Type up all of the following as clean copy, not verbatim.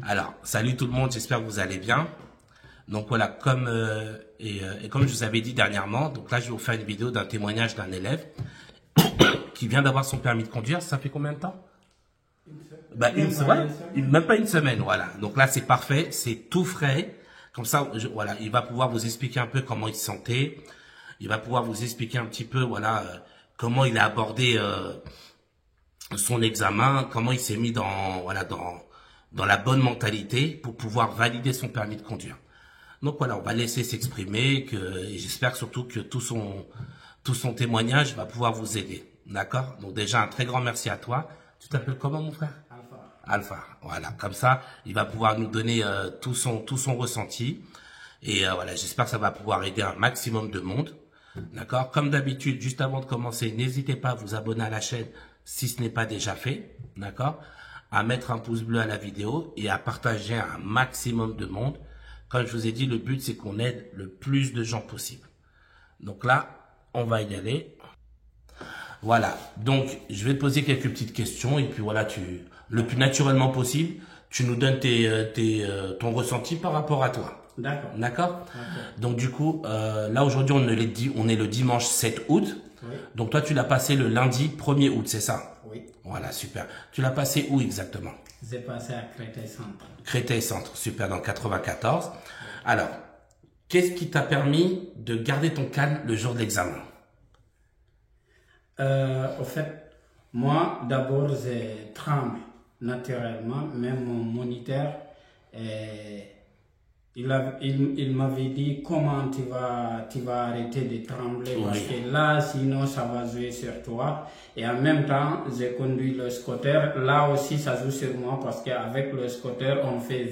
Alors, salut tout le monde, j'espère que vous allez bien. Donc voilà, comme je vous avais dit dernièrement, donc là je vais vous faire une vidéo d'un témoignage d'un élève qui vient d'avoir son permis de conduire. Ça fait combien de temps? Même pas une semaine, voilà. Donc là c'est parfait, c'est tout frais. Comme ça, voilà, il va pouvoir vous expliquer un peu comment il se sentait. Il va pouvoir vous expliquer un petit peu, voilà, comment il a abordé son examen, comment il s'est mis dans la bonne mentalité pour pouvoir valider son permis de conduire. Donc voilà, on va laisser s'exprimer et j'espère surtout que tout son témoignage va pouvoir vous aider. D'accord? Donc déjà, un très grand merci à toi. Tu t'appelles comment, mon frère? Alpha. Alpha. Voilà, comme ça, il va pouvoir nous donner tout son ressenti. Et voilà, j'espère que ça va pouvoir aider un maximum de monde. D'accord? Comme d'habitude, juste avant de commencer, n'hésitez pas à vous abonner à la chaîne si ce n'est pas déjà fait. D'accord? À mettre un pouce bleu à la vidéo et à partager à un maximum de monde. Comme je vous ai dit, le but, c'est qu'on aide le plus de gens possible. Donc là, on va y aller. Voilà. Donc, je vais te poser quelques petites questions. Et puis voilà, le plus naturellement possible, tu nous donnes ton ressenti par rapport à toi. D'accord. D'accord? Donc du coup, là aujourd'hui, on est le dimanche 7 août. Oui. Donc toi, tu l'as passé le lundi 1er août, c'est ça? Oui. Voilà, super. Tu l'as passé où exactement? J'ai passé à Créteil-Centre. Créteil-Centre, super, dans le 94. Alors, qu'est-ce qui t'a permis de garder ton calme le jour de l'examen? Au fait, moi, d'abord, j'ai tremblé naturellement. Même mon moniteur, il m'avait dit comment tu vas arrêter de trembler, Oui. parce que là, sinon, ça va jouer sur toi. Et en même temps, j'ai conduit le scooter. Là aussi, ça joue sur moi, parce qu'avec le scooter, on fait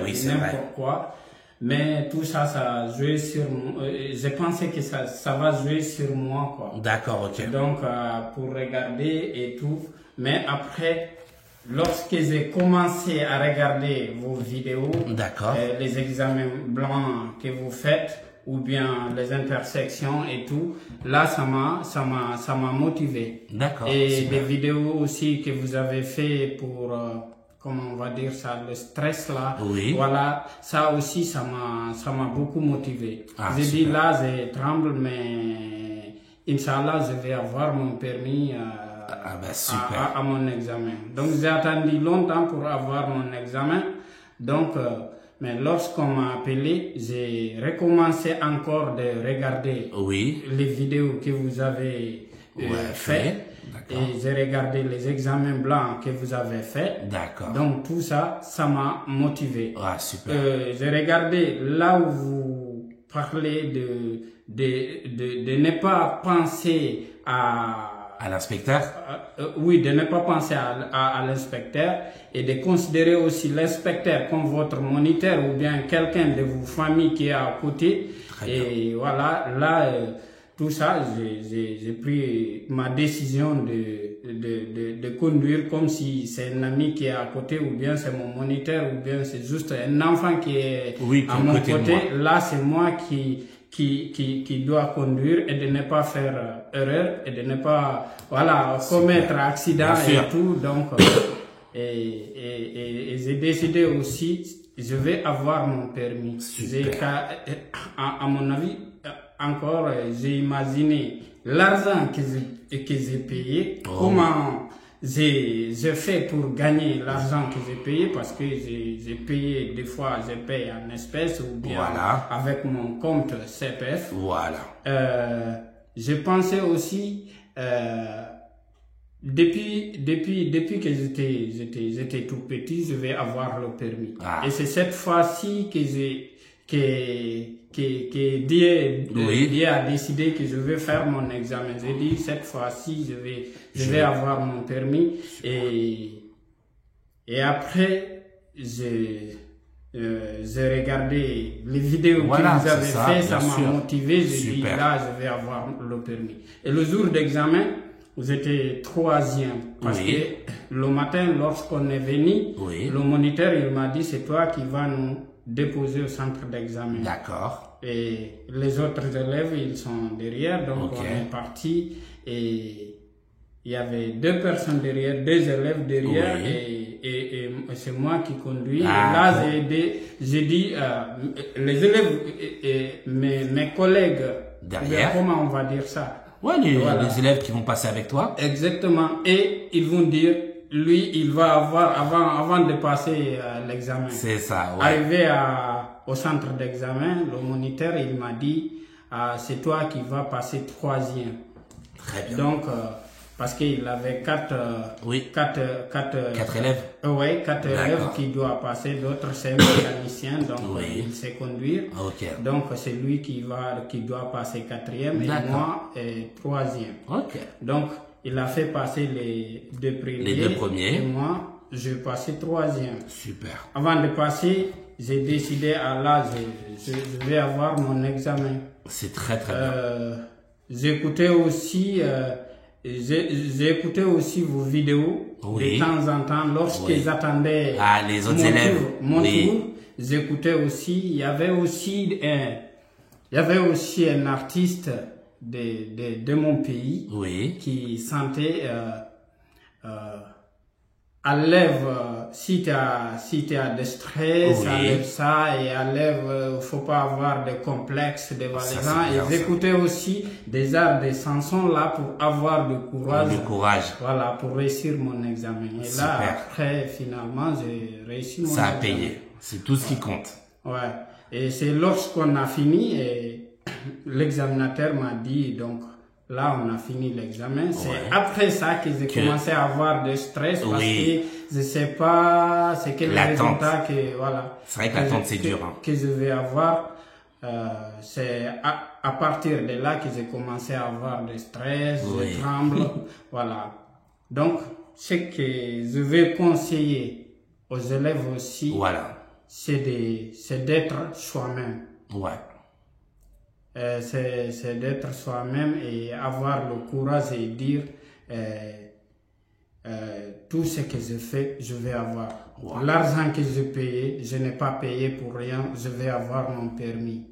oui, c'est vrai. n'importe quoi. Mais tout ça, ça a joué sur moi. Je pensais que ça va jouer sur moi, quoi. D'accord, ok. Donc, pour regarder et tout. Mais après, lorsque j'ai commencé à regarder vos vidéos, D'accord. les examens blancs que vous faites, ou bien les intersections et tout, là, ça m'a motivé. D'accord. Et super. des vidéos aussi que vous avez fait pour, comment on va dire ça, le stress là. Oui. Voilà, ça aussi, ça m'a beaucoup motivé. Ah, J'ai dit super. là, je tremble, mais Inch'Allah, je vais avoir mon permis super. à mon examen. Donc, j'ai attendu longtemps pour avoir mon examen. Donc, mais lorsqu'on m'a appelé, j'ai recommencé encore de regarder Oui. les vidéos que vous avez fait. Et j'ai regardé les examens blancs que vous avez fait. D'accord. Donc tout ça, ça m'a motivé. Ah, super. J'ai regardé là où vous parlez de ne pas penser À l'inspecteur? oui, de ne pas penser à l'inspecteur et de considérer aussi l'inspecteur comme votre moniteur ou bien quelqu'un de vos familles qui est à côté. Très Et bien. voilà, là, tout ça, j'ai pris ma décision de conduire comme si c'est un ami qui est à côté, ou bien c'est mon moniteur, ou bien c'est juste un enfant qui est à mon côté. Là, c'est moi qui doit conduire et de ne pas faire erreur et de ne pas, voilà, commettre accident et tout. Donc, et j'ai décidé aussi, je vais avoir mon permis. À mon avis, encore, j'ai imaginé l'argent que j'ai payé, comment j'ai fait pour gagner l'argent que j'ai payé, parce que j'ai payé, des fois, je paye en espèces ou bien avec mon compte CPF. Voilà. Je pensais aussi, depuis que j'étais tout petit, je vais avoir le permis. Et c'est cette fois-ci que Dieu a décidé que je vais faire mon examen. J'ai dit, cette fois-ci, je vais avoir mon permis. Et après, j'ai regardé les vidéos que vous avez fait, ça m'a motivé. J'ai dit, là, je vais avoir le permis. Et le jour d'examen, vous étiez troisième. Parce que le matin, lorsqu'on est venu, le moniteur, il m'a dit, c'est toi qui vas nous déposer au centre d'examen. D'accord. Et les autres élèves, ils sont derrière, donc on est parti et il y avait deux personnes derrière, deux élèves derrière et et c'est moi qui conduis. Ah, et là, j'ai dit, les élèves et mes collègues, derrière. comment on va dire ça? Ouais, les élèves qui vont passer avec toi. Exactement. Et ils vont dire, lui, il va avoir, avant de passer l'examen. C'est ça, ouais. Arrivé au centre d'examen, le moniteur, il m'a dit, c'est toi qui vas passer 3e. Très bien. Donc, parce qu'il avait 4 élèves. Oui, 4 élèves qui doivent passer, d'autres c'est un mécanicien, donc il sait conduire. Okay. Donc c'est lui qui doit passer 4e et moi 3e. Okay. Donc il a fait passer les deux premiers. Et moi, j'ai passé 3e. Super. Avant de passer, j'ai décidé, je vais avoir mon examen. C'est très bien. J'écoutais aussi vos vidéos de temps en temps lorsqu'ils attendaient les autres élèves. Mon tour. J'écoutais aussi. Il y avait aussi un artiste de mon pays qui sentait enlève si tu as des stress, enlève ça, et enlève faut pas avoir de complexes, de valaisans. Et j'écoutais aussi des arts, des chansons là pour avoir du courage. Voilà, pour réussir mon examen. Et là, après, finalement, j'ai réussi mon examen. Ça a payé. C'est tout ce qui compte. Ouais. Et c'est lorsqu'on a fini et l'examinateur m'a dit, donc, là, on a fini l'examen. C'est après ça que j'ai commencé à avoir de stress parce que je sais pas c'est quel résultat que, voilà. C'est vrai que l'attente, c'est dur, hein. Que je vais avoir. C'est à partir de là que j'ai commencé à avoir de stress, je tremble. Voilà. Donc, ce que je vais conseiller aux élèves aussi, c'est d'être soi-même. Ouais. C'est d'être soi-même et avoir le courage et dire tout ce que je fais, je vais avoir. L'argent que je payais, je n'ai pas payé pour rien, je vais avoir mon permis.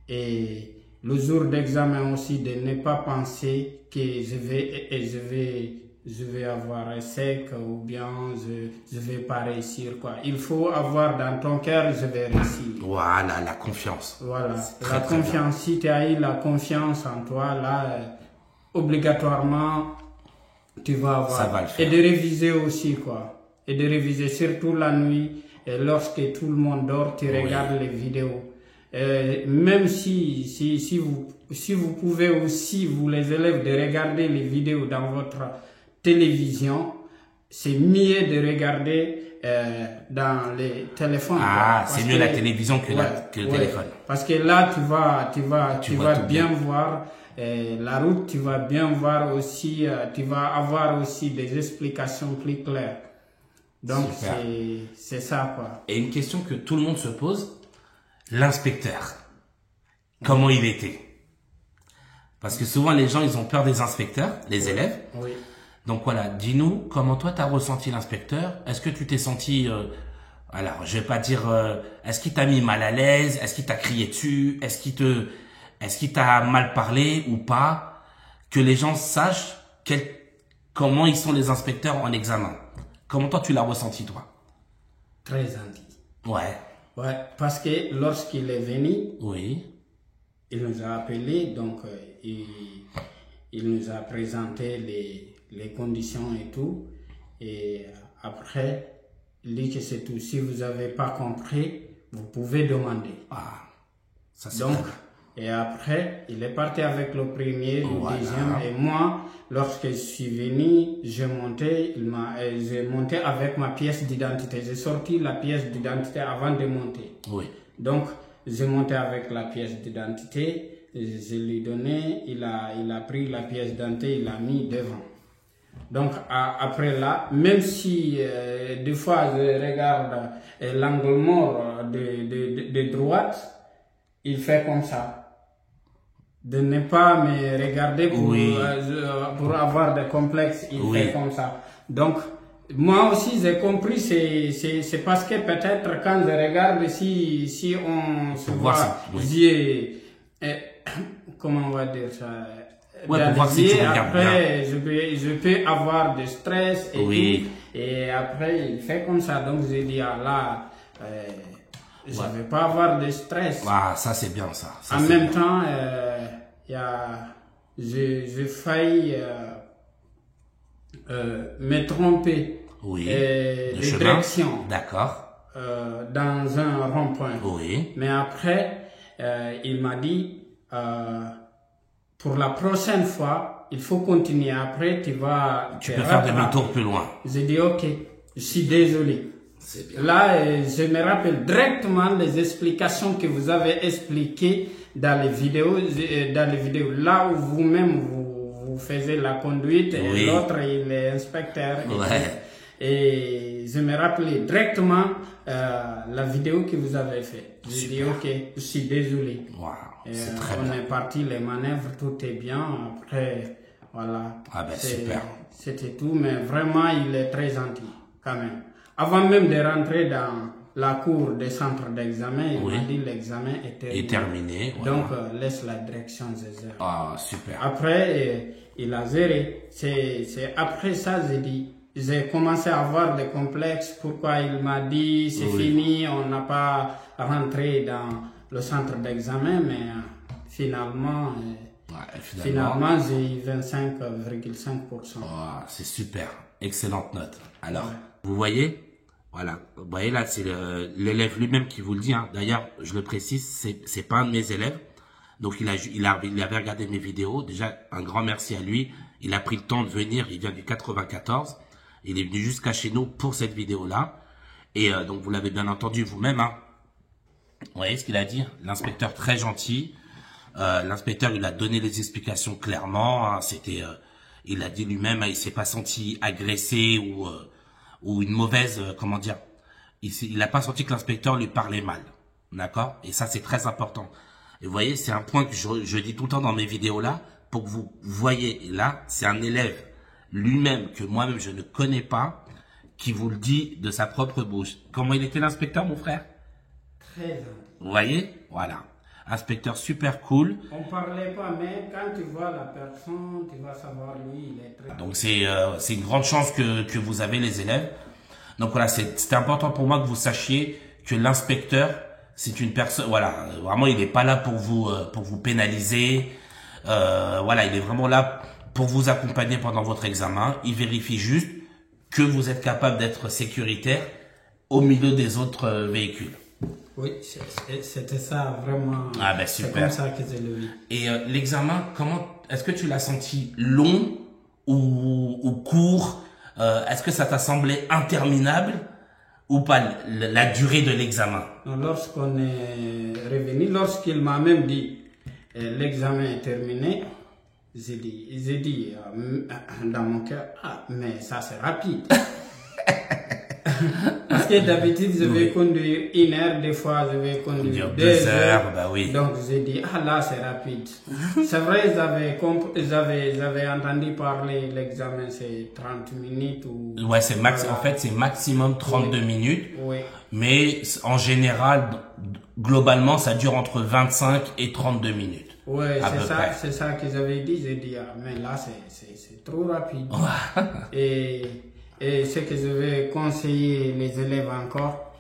Et le jour d'examen aussi, de ne pas penser que je vais avoir un sec ou bien je vais pas réussir, quoi. Il faut avoir dans ton cœur, je vais réussir. Voilà, la confiance. Voilà, la confiance. Si tu as eu la confiance en toi, là, obligatoirement, tu vas avoir. Ça va le faire. Et de réviser aussi, quoi. Et de réviser surtout la nuit. Et lorsque tout le monde dort, tu regardes les vidéos. Même si vous pouvez aussi, vous les élèves, de regarder les vidéos dans votre télévision, c'est mieux de regarder dans les téléphones. C'est mieux la télévision que le téléphone. Parce que là, tu vas bien voir la route, tu vas bien voir aussi, tu vas avoir aussi des explications plus claires. Donc, c'est ça, quoi. Et une question que tout le monde se pose, l'inspecteur, comment il était? Parce que souvent, les gens, ils ont peur des inspecteurs, les élèves. Oui. Donc voilà, dis-nous comment toi t'as ressenti l'inspecteur. Est-ce que tu t'es senti, alors je vais pas dire, est-ce qu'il t'a mis mal à l'aise, est-ce qu'il t'a crié dessus, est-ce qu'il t'a mal parlé ou pas, que les gens sachent comment ils sont les inspecteurs en examen. Comment toi tu l'as ressenti toi? Très gentil. Ouais, parce que lorsqu'il est venu, il nous a appelés, donc il nous a présenté les conditions et tout. Et après, il dit que c'est tout. Si vous n'avez pas compris, vous pouvez demander. Ça c'est donc, et après, il est parti avec le premier, le deuxième. Et moi, lorsque je suis venu, j'ai monté avec ma pièce d'identité. J'ai sorti la pièce d'identité avant de monter. Donc, j'ai monté avec la pièce d'identité. Je lui ai donné, il a pris la pièce d'identité, il l'a mis devant. Donc après là, même si des fois je regarde l'angle mort de droite, il fait comme ça. De ne pas me regarder pour avoir des complexes, il fait comme ça. Donc moi aussi j'ai compris, c'est parce que peut-être quand je regarde si on se voit, comment on va dire ça, pour voir si tu regardes après, je peux avoir du stress et tout. Et après, il fait comme ça. Donc, j'ai dit, ah là, je ne vais pas avoir de stress. Ah, ça, c'est bien, ça. En même temps, j'ai failli me tromper de direction. D'accord. Dans un rond-point. Oui. Mais après, il m'a dit, pour la prochaine fois, il faut continuer. Après, tu peux faire demi-tour plus loin. J'ai dit, ok, je suis désolé. Bien. Là, je me rappelle directement les explications que vous avez expliquées dans les vidéos. Là où vous-même, vous faisiez la conduite et l'autre, il est inspecteur. Et je me rappelais directement la vidéo que vous avez faite. J'ai dit, ok, je suis désolé. Wow, on est parti, les manœuvres, tout est bien. Après, voilà. Ah ben super. C'était tout, mais vraiment, il est très gentil, quand même. Avant même de rentrer dans la cour des centres d'examen, il m'a dit l'examen est terminé. Voilà. Donc, laisse la direction des heures. Ah, super. Après, il a géré. C'est après ça, j'ai commencé à avoir des complexes. Pourquoi il m'a dit c'est fini, on n'a pas rentré dans le centre d'examen, mais finalement j'ai eu 25,5%. C'est super, excellente note. Alors, vous voyez, voilà, vous voyez là, c'est l'élève lui-même qui vous le dit. Hein. D'ailleurs, je le précise, c'est pas un de mes élèves. Donc il avait regardé mes vidéos. Déjà, un grand merci à lui. Il a pris le temps de venir. Il vient du 94. Il est venu jusqu'à chez nous pour cette vidéo-là. Et donc, vous l'avez bien entendu vous-même. Hein. Vous voyez ce qu'il a dit? L'inspecteur très gentil. L'inspecteur, il a donné les explications clairement. Hein. Il a dit lui-même, il s'est pas senti agressé ou une mauvaise, comment dire. Il n'a pas senti que l'inspecteur lui parlait mal. D'accord? Et ça, c'est très important. Et vous voyez, c'est un point que je dis tout le temps dans mes vidéos-là, pour que vous voyez. Et là, c'est un élève lui-même, que moi-même je ne connais pas, qui vous le dit de sa propre bouche. Comment il était l'inspecteur, mon frère? Très gentil. Vous voyez? Voilà. Inspecteur super cool. On parlait pas, mais quand tu vois la personne, tu vas savoir, lui, il est très... Donc c'est une grande chance que vous avez, les élèves. Donc voilà, c'était important pour moi que vous sachiez que l'inspecteur, c'est une personne, voilà, vraiment il n'est pas là pour vous pénaliser. Voilà, il est vraiment là pour vous accompagner pendant votre examen. Il vérifie juste que vous êtes capable d'être sécuritaire au milieu des autres véhicules. Oui, c'était ça vraiment. Ah ben super. C'est comme ça que j'ai le vu. Et l'examen, est-ce que tu l'as senti long ou court? Est-ce que ça t'a semblé interminable ou pas, la durée de l'examen? Lorsqu'on est revenu, lorsqu'il m'a même dit l'examen est terminé, j'ai dit dans mon cœur, mais ça c'est rapide. Parce que d'habitude, je vais conduire 1 heure, des fois, je vais conduire 2 heures. Bah oui. Donc, j'ai dit, là, c'est rapide. C'est vrai, j'avais entendu parler, l'examen, c'est 30 minutes ou... Ouais, en fait, c'est maximum 32 minutes. Oui. Mais, en général, globalement, ça dure entre 25 et 32 minutes. Oui, c'est ça que j'avais dit. J'ai dit, mais là, c'est trop rapide. Et ce que je vais conseiller les élèves encore,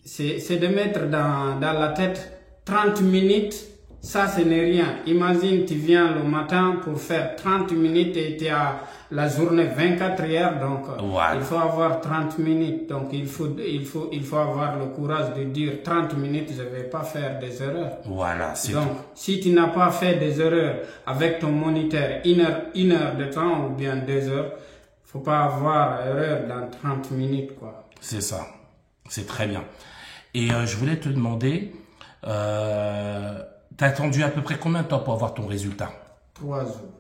c'est de mettre dans la tête 30 minutes, ça ce n'est rien. Imagine, tu viens le matin pour faire 30 minutes et tu as la journée 24 heures, donc voilà. Il faut avoir 30 minutes. Donc il faut avoir le courage de dire 30 minutes, je ne vais pas faire des erreurs. Voilà, c'est donc, si tu n'as pas fait des erreurs avec ton moniteur, une heure de temps ou bien 2 heures, faut pas avoir erreur dans 30 minutes, quoi. C'est ça. C'est très bien. Et je voulais te demander, t'as attendu à peu près combien de temps pour avoir ton résultat? 3 jours.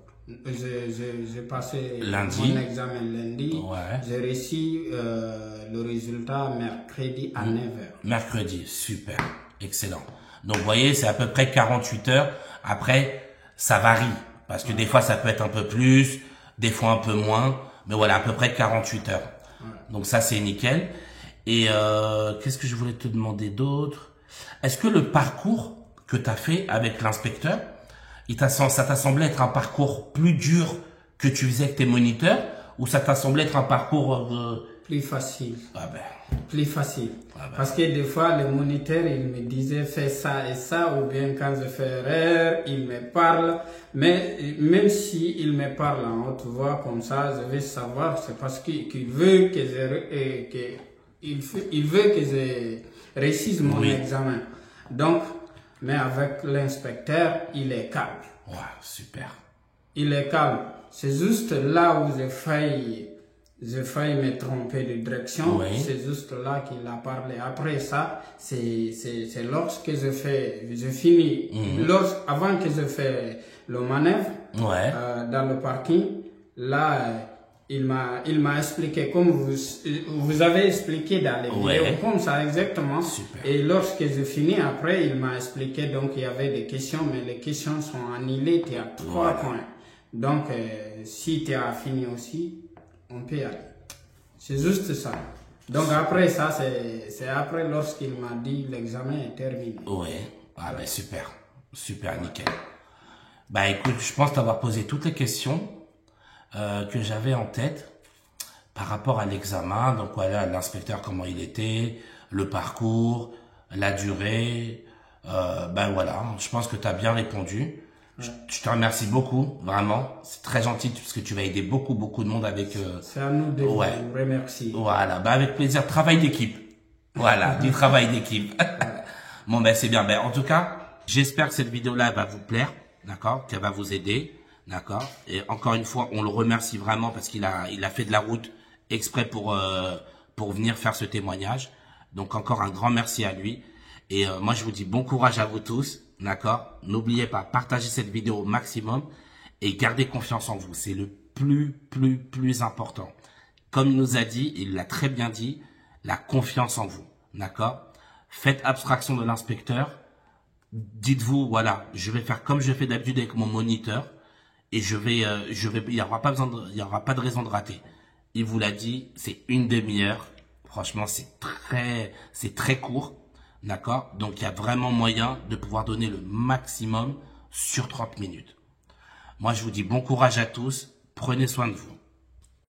J'ai passé lundi. mon examen lundi. Ouais. J'ai reçu le résultat mercredi à 9h. Mercredi, super. Excellent. Donc, vous voyez, c'est à peu près 48 heures. Après, ça varie. Parce que des fois, ça peut être un peu plus, des fois un peu moins. Mais voilà, à peu près 48 heures. Donc ça, c'est nickel. Et qu'est-ce que je voulais te demander d'autre? Est-ce que le parcours que tu as fait avec l'inspecteur, ça t'a semblé être un parcours plus dur que tu faisais avec tes moniteurs? ou ça t'a semblé être un parcours plus facile. Ah ben. Plus facile. Ah ben. Parce que des fois, le moniteur, il me disait fais ça et ça, ou bien quand je fais erreur, il me parle. Mais même si il me parle en haute voix comme ça, je vais savoir, c'est parce qu'il veut que il veut que je réussisse mon examen. Donc, mais avec l'inspecteur, il est calme. Ouais, super. Il est calme. C'est juste là où j'ai failli me tromper de direction. Oui. C'est juste là qu'il a parlé. Après ça, c'est lorsque je finis, avant que je fais le manœuvre, dans le parking, là, il m'a expliqué comme vous avez expliqué dans les vidéos, comme ça exactement. Super. Et lorsque je finis après, il m'a expliqué, donc il y avait des questions, mais les questions sont annulées, tu as 3 points. Donc, si tu as fini aussi, on peut y aller. C'est juste ça. Donc après ça, c'est après lorsqu'il m'a dit l'examen est terminé. Oui. Ah ben super. Super, nickel. Bah écoute, je pense t'avoir posé toutes les questions que j'avais en tête par rapport à l'examen. Donc voilà, l'inspecteur, comment il était, le parcours, la durée. Ben voilà, je pense que tu as bien répondu. Je te remercie beaucoup, vraiment. C'est très gentil parce que tu vas aider beaucoup de monde avec... C'est à nous de vous remercier. Voilà, bah avec plaisir. Travail d'équipe. Voilà, du travail d'équipe. Bon, ben c'est bien. Ben en tout cas, j'espère que cette vidéo-là va vous plaire, d'accord, qu'elle va vous aider, d'accord. Et encore une fois, on le remercie vraiment parce qu'il a fait de la route exprès pour venir faire ce témoignage. Donc encore un grand merci à lui. Et moi, je vous dis bon courage à vous tous. D'accord? N'oubliez pas, partagez cette vidéo au maximum et gardez confiance en vous. C'est le plus important. Comme il nous a dit, il l'a très bien dit, la confiance en vous. D'accord? Faites abstraction de l'inspecteur. Dites-vous, voilà, je vais faire comme je fais d'habitude avec mon moniteur et il n'y aura pas de raison de rater. Il vous l'a dit, c'est une demi-heure. Franchement, c'est très court. D'accord? Donc, il y a vraiment moyen de pouvoir donner le maximum sur 30 minutes. Moi, je vous dis bon courage à tous. Prenez soin de vous.